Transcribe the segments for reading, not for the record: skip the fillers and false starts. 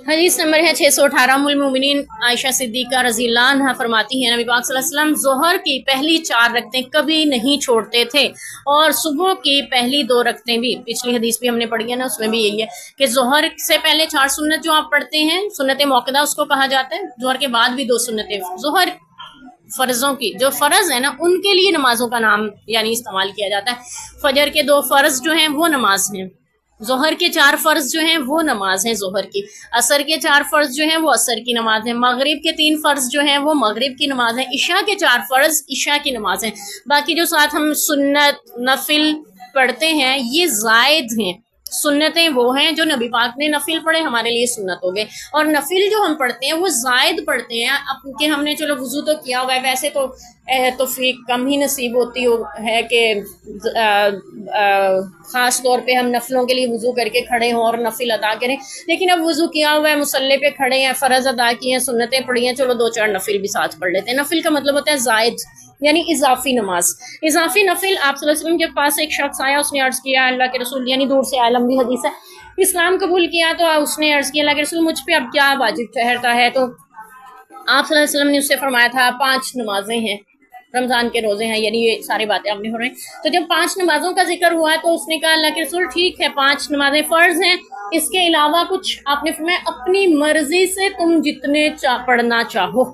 حدیث نمبر ہے 618۔ ام المومنین عائشہ صدیقہ رضی اللہ عنہا فرماتی ہیں نبی پاک صلی اللہ علیہ وسلم ظہر کی پہلی 4 رکعتیں کبھی نہیں چھوڑتے تھے اور صبح کی پہلی 2 رکعتیں بھی۔ پچھلی حدیث بھی ہم نے پڑھی ہے نا، اس میں بھی یہی ہے کہ ظہر سے پہلے 4 سنت جو آپ پڑھتے ہیں، سنت موقدہ اس کو کہا جاتا ہے، ظہر کے بعد بھی 2 سنتیں۔ ظہر فرضوں کی جو فرض ہے نا، ان کے لیے نمازوں کا نام یعنی استعمال کیا جاتا ہے۔ فجر کے 2 فرض جو ہیں وہ نماز ہیں، ظہر کے 4 فرض جو ہیں وہ نماز ہیں ظہر کی، عصر کے 4 فرض جو ہیں وہ عصر کی نماز ہیں، مغرب کے 3 فرض جو ہیں وہ مغرب کی نماز ہیں، عشاء کے 4 فرض عشاء کی نماز ہیں۔ باقی جو ساتھ ہم سنت نفل پڑھتے ہیں یہ زائد ہیں، سنتیں وہ ہیں جو نبی پاک نے نفل پڑھے ہمارے لیے سنت ہو گئے، اور نفل جو ہم پڑھتے ہیں وہ زائد پڑھتے ہیں۔ اب کہ ہم نے چلو وضو تو کیا ہوا ہے، ویسے تو توفیق کم ہی نصیب ہوتی ہے کہ خاص طور پہ ہم نفلوں کے لیے وضو کر کے کھڑے ہوں اور نفل ادا کریں، لیکن اب وضو کیا ہوا ہے، مصلی پہ کھڑے ہیں، فرض ادا کیے ہیں، سنتیں پڑھی ہیں، چلو 2-4 نفل بھی ساتھ پڑھ لیتے ہیں۔ نفل کا مطلب ہوتا ہے زائد یعنی اضافی نماز، اضافی نفل۔ آپ صلی اللہ علیہ وسلم کے پاس ایک شخص آیا، اس نے عرض کیا اللہ کے رسول، یعنی دور سے آیا، لمبی حدیث ہے، اسلام قبول کیا تو اس نے عرض کیا اللہ کے رسول مجھ پہ اب کیا واجب ٹھہرتا ہے؟ تو آپ صلی اللہ علیہ وسلم نے اس سے فرمایا تھا 5 نمازیں ہیں، رمضان کے روزے ہیں، یعنی یہ ساری باتیں آپ نے ہو رہی ہیں۔ تو جب 5 نمازوں کا ذکر ہوا تو اس نے کہا اللہ کے رسول ٹھیک ہے 5 نمازیں فرض ہیں، اس کے علاوہ کچھ؟ آپ نے فرمایا اپنی مرضی سے تم جتنے پڑھنا چاہو۔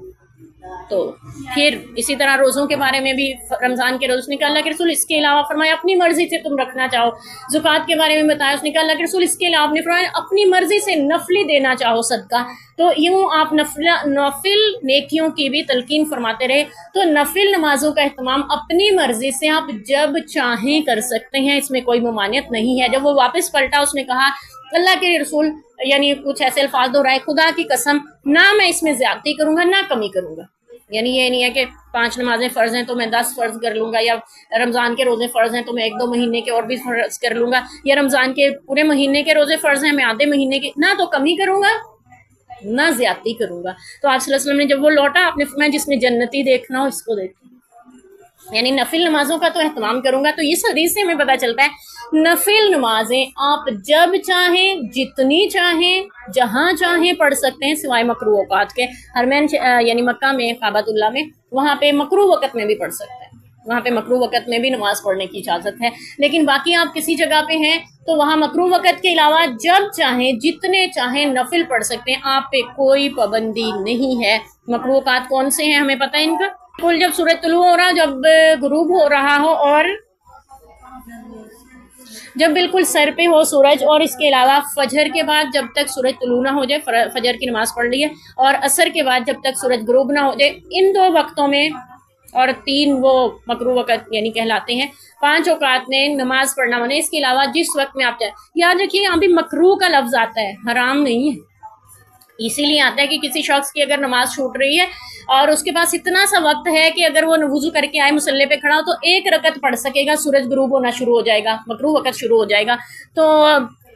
تو پھر اسی طرح روزوں کے بارے میں بھی رمضان کے روز اس نے کہا اللہ کے رسول اس کے علاوہ، فرمایا اپنی مرضی سے تم رکھنا چاہو۔ زکوٰۃ کے بارے میں بتایا، اس نے کہا اللہ کے رسول اس کے علاوہ، آپ نے فرمایا اپنی مرضی سے نفلی دینا چاہو صدقہ۔ تو یوں آپ نفل نیکیوں کی بھی تلقین فرماتے رہے۔ تو نفل نمازوں کا اہتمام اپنی مرضی سے آپ جب چاہیں کر سکتے ہیں، اس میں کوئی ممانعت نہیں ہے۔ جب وہ واپس پلٹا اس نے کہا اللہ کے رسول، یعنی کچھ ایسے الفاظ دہرائے، خدا کی قسم نہ میں اس میں زیادتی کروں گا نہ کمی کروں گا، یعنی یہ نہیں ہے کہ 5 نمازیں فرض ہیں تو میں 10 فرض کر لوں گا، یا رمضان کے روزے فرض ہیں تو میں 1-2 مہینے کے اور بھی فرض کر لوں گا، یا رمضان کے پورے مہینے کے روزے فرض ہیں میں آدھے مہینے کے، نہ تو کمی کروں گا نہ زیادتی کروں گا۔ تو آپ صلی اللہ علیہ وسلم نے جب وہ لوٹا، آپ نے فرمایا جس نے جنتی دیکھنا ہو اس کو دیکھنا، یعنی نفل نمازوں کا تو اہتمام کروں گا۔ تو اس حدیث سے ہمیں پتہ چلتا ہے نفل نمازیں آپ جب چاہیں جتنی چاہیں جہاں چاہیں پڑھ سکتے ہیں، سوائے مکروہ اوقات کے۔ حرمین یعنی مکہ میں کعبۃ اللہ میں، وہاں پہ مکروہ وقت میں بھی پڑھ سکتے ہیں، وہاں پہ مکروہ وقت میں بھی نماز پڑھنے کی اجازت ہے، لیکن باقی آپ کسی جگہ پہ ہیں تو وہاں مکروہ وقت کے علاوہ جب چاہیں جتنے چاہیں نفل پڑھ سکتے ہیں، آپ پہ کوئی پابندی نہیں ہے۔ مکروہ اوقات کون سے ہیں ہمیں پتہ ہے ان کا؟ کل جب سورج طلوع ہو رہا، جب غروب ہو رہا ہو، اور جب بالکل سر پہ ہو سورج، اور اس کے علاوہ فجر کے بعد جب تک سورج طلوع نہ ہو جائے، فجر کی نماز پڑھ لی ہے، اور عصر کے بعد جب تک سورج غروب نہ ہو جائے، ان 2 وقتوں میں، اور 3 وہ مکروہ وقت یعنی کہلاتے ہیں، 5 اوقات میں نماز پڑھنا منع۔ اس کے علاوہ جس وقت میں آپ چاہیں، یاد رکھیے یہاں بھی مکروہ کا لفظ آتا ہے، حرام نہیں ہے، اسی لیے آتا ہے کہ کسی شخص کی اگر نماز چھوٹ رہی ہے اور اس کے پاس اتنا سا وقت ہے کہ اگر وہ وضو کر کے آئے مصلی پہ کھڑا ہو تو 1 رکعت پڑھ سکے گا، سورج غروب ہونا شروع ہو جائے گا، مکروہ وقت شروع ہو جائے گا، تو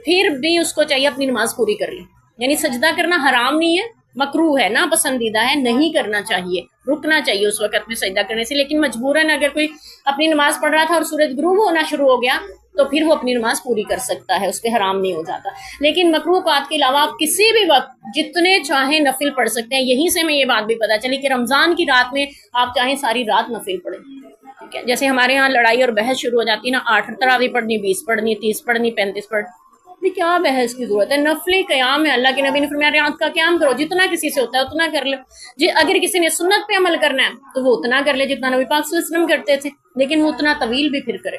پھر بھی اس کو چاہیے اپنی نماز پوری کر لے۔ یعنی سجدہ کرنا حرام نہیں ہے، مکروہ ہے، نا پسندیدہ ہے، نہیں کرنا چاہیے، رکنا چاہیے اس وقت میں سجدہ کرنے سے، لیکن مجبوراً اگر کوئی اپنی نماز پڑھ رہا تھا اور سورج غروب ہونا شروع ہو گیا تو پھر وہ اپنی نماز پوری کر سکتا ہے، اس پہ حرام نہیں ہو جاتا۔ لیکن مکروہ اوقات کے علاوہ آپ کسی بھی وقت جتنے چاہیں نفل پڑھ سکتے ہیں۔ یہیں سے ہمیں یہ بات بھی پتہ چلی کہ رمضان کی رات میں آپ چاہیں ساری رات نفل پڑھیں، ٹھیک ہے؟ جیسے ہمارے ہاں لڑائی اور بحث شروع ہو جاتی ہے نا، 8 تراویح پڑھنی، 20 پڑھنی، 30 پڑھنی، 35 پڑھنی، کیا بحث کی ضرورت ہے؟ نفلی قیام ہے، اللہ کے نبی نے فرمایا رات کا قیام کرو، جتنا کسی سے ہوتا ہے اتنا کر لو۔ اگر کسی نے سنت پہ عمل کرنا ہے تو وہ اتنا کر لے جتنا نبی پاک صلی اللہ علیہ وسلم کرتے تھے، لیکن وہ اتنا طویل بھی پھر کرے،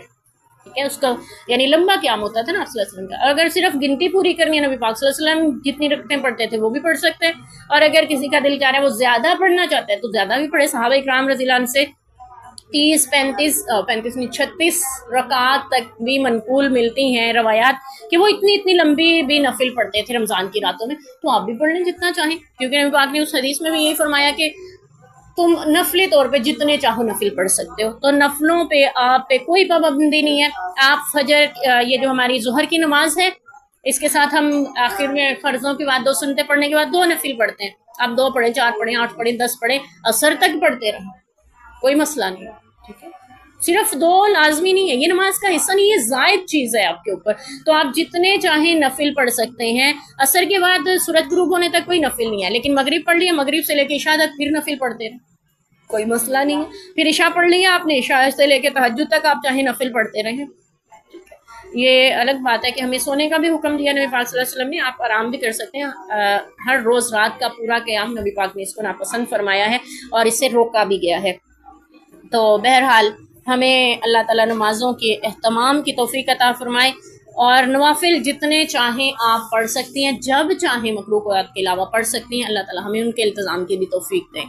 ٹھیک ہے؟ اس کا یعنی لمبا قیام ہوتا تھا نا آپ صلی اللہ علیہ وسلم کا۔ اگر صرف گنتی پوری کرنی ہے، نبی پاک صلی اللہ علیہ وسلم جتنی رکعتیں پڑھتے تھے وہ بھی پڑھ سکتے ہیں، اور اگر کسی کا دل چاہ رہا ہے وہ زیادہ پڑھنا چاہتا ہے تو زیادہ بھی پڑھے۔ صحابہ اکرام رضی اللہ عنہ سے 36 رکعات تک بھی منقول ملتی ہیں روایات کہ وہ اتنی لمبی بھی نفل پڑھتے تھے رمضان کی راتوں میں، تو آپ بھی پڑھ لیں جتنا چاہیں، کیونکہ نبی پاک نے اس حدیث میں بھی یہی فرمایا کہ تم نفلی طور پہ جتنے چاہو نفل پڑھ سکتے ہو۔ تو نفلوں پہ آپ پہ کوئی پابندی نہیں ہے۔ آپ فجر، یہ جو ہماری ظہر کی نماز ہے، اس کے ساتھ ہم آخر میں فرضوں کے بعد 2 سنتیں پڑھنے کے بعد 2 نفل پڑھتے ہیں، آپ 2 پڑھیں، 4 پڑھیں، 8 پڑھیں، 10 پڑھیں، عصر تک پڑھتے رہیں، کوئی مسئلہ نہیں، ٹھیک ہے؟ صرف دو لازمی نہیں ہے، یہ نماز کا حصہ نہیں ہے، زائد چیز ہے آپ کے اوپر. تو آپ جتنے چاہیں نفل پڑھ سکتے ہیں. عصر کے بعد سورج غروب ہونے تک کوئی نفل نہیں ہے، لیکن مغرب پڑھ لیا، مغرب سے لے کے عشاء تک پھر نفل پڑھتے رہے، کوئی مسئلہ نہیں ہے. پھر عشاء پڑھ لیا آپ نے، عشاء سے لے کے تہجد تک آپ چاہیں نفل پڑھتے رہیں. یہ الگ بات ہے کہ ہمیں سونے کا بھی حکم دیا نبی پاک صلی اللہ علیہ وسلم نے، آپ آرام بھی کر سکتے ہیں. ہر روز رات کا پورا قیام نبی پاک نے اس کو ناپسند فرمایا ہے اور اس سے روکا بھی گیا ہے. تو بہرحال ہمیں اللہ تعالیٰ نمازوں کے اہتمام کی توفیق عطا فرمائے، اور نوافل جتنے چاہیں آپ پڑھ سکتی ہیں، جب چاہیں مکروہات کے علاوہ پڑھ سکتی ہیں. اللہ تعالیٰ ہمیں ان کے التزام کی بھی توفیق دیں.